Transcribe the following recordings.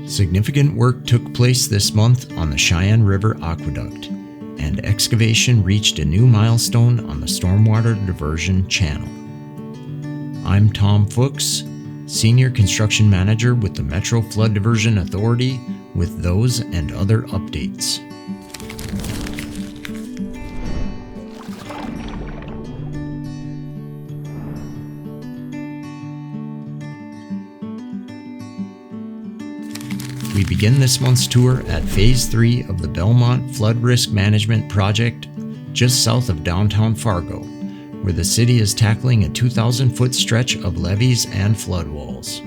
Significant work took place this month on the Cheyenne River Aqueduct, and excavation reached a new milestone on the Stormwater Diversion Channel. I'm Tom Fuchs, Senior Construction Manager with the Metro Flood Diversion Authority, with those and other updates. We begin this month's tour at Phase 3 of the Belmont Flood Risk Management Project, just south of downtown Fargo, where the city is tackling a 2,000-foot stretch of levees and flood walls.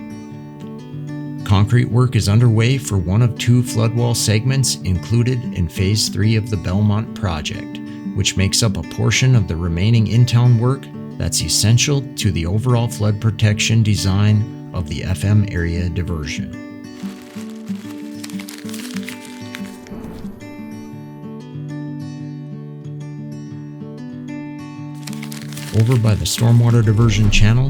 Concrete work is underway for one of two flood wall segments included in Phase 3 of the Belmont project, which makes up a portion of the remaining in-town work that's essential to the overall flood protection design of the FM Area Diversion. Over by the Stormwater Diversion Channel,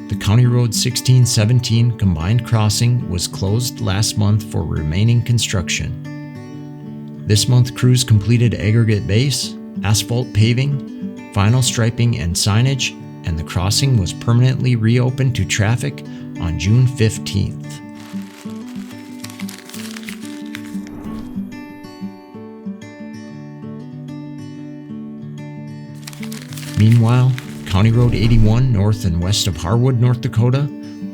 the County Road 1617 combined crossing was closed last month for remaining construction. This month, crews completed aggregate base, asphalt paving, final striping and signage, and the crossing was permanently reopened to traffic on June 15th. Meanwhile, County Road 81 north and west of Harwood, North Dakota,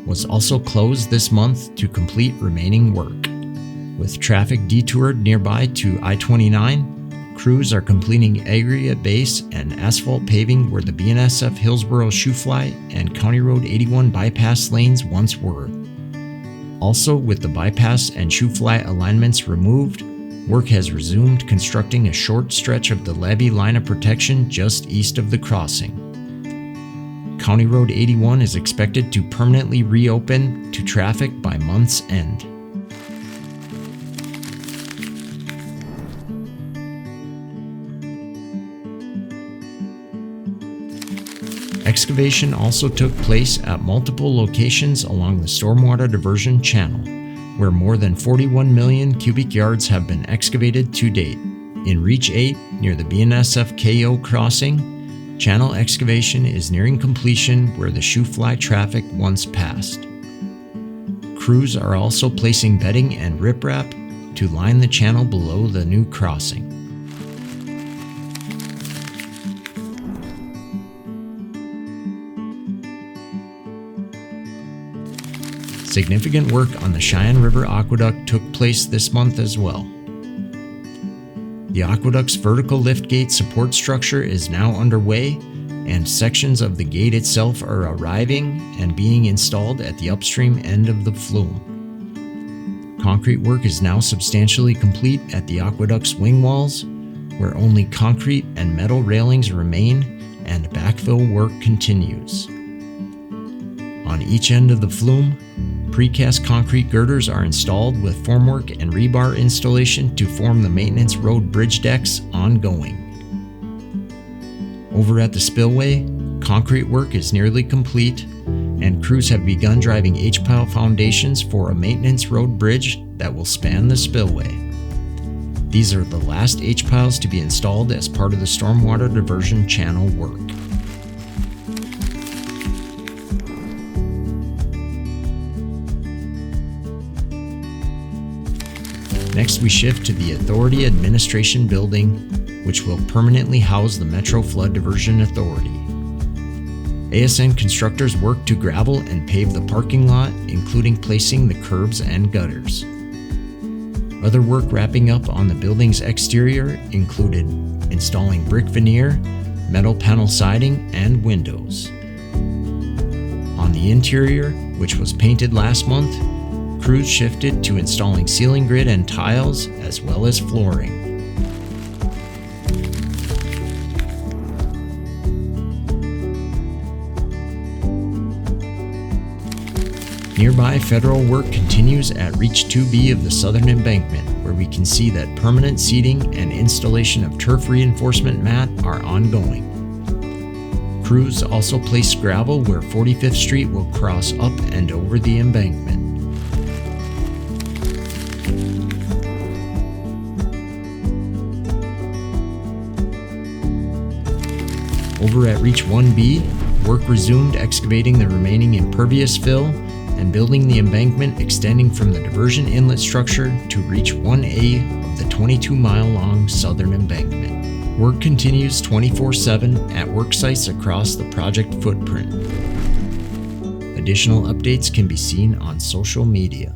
was also closed this month to complete remaining work. With traffic detoured nearby to I-29, crews are completing aggregate base and asphalt paving where the BNSF Hillsboro Shoofly and County Road 81 bypass lanes once were. Also, with the bypass and Shoofly alignments removed, work has resumed constructing a short stretch of the levee line of protection just east of the crossing. County Road 81 is expected to permanently reopen to traffic by month's end. Excavation also took place at multiple locations along the Stormwater Diversion Channel, where more than 41 million cubic yards have been excavated to date. In Reach 8, near the BNSF KO crossing, channel excavation is nearing completion where the Shoofly traffic once passed. Crews are also placing bedding and riprap to line the channel below the new crossing. Significant work on the Cheyenne River Aqueduct took place this month as well. The aqueduct's vertical liftgate support structure is now underway, and sections of the gate itself are arriving and being installed at the upstream end of the flume. Concrete work is now substantially complete at the aqueduct's wing walls, where only concrete and metal railings remain and backfill work continues. On each end of the flume, precast concrete girders are installed with formwork and rebar installation to form the maintenance road bridge decks ongoing. Over at the spillway, concrete work is nearly complete, and crews have begun driving H-pile foundations for a maintenance road bridge that will span the spillway. These are the last H-piles to be installed as part of the Stormwater Diversion Channel work. Next, we shift to the Authority Administration Building, which will permanently house the Metro Flood Diversion Authority. ASN constructors work to gravel and pave the parking lot, including placing the curbs and gutters. Other work wrapping up on the building's exterior included installing brick veneer, metal panel siding, and windows. On the interior, which was painted last month, crews shifted to installing ceiling grid and tiles, as well as flooring. Nearby, federal work continues at Reach 2B of the southern embankment, where we can see that permanent seating and installation of turf reinforcement mat are ongoing. Crews also place gravel where 45th Street will cross up and over the embankment. Over at Reach 1B, work resumed excavating the remaining impervious fill and building the embankment extending from the diversion inlet structure to Reach 1A of the 22-mile-long southern embankment. Work continues 24/7 at work sites across the project footprint. Additional updates can be seen on social media.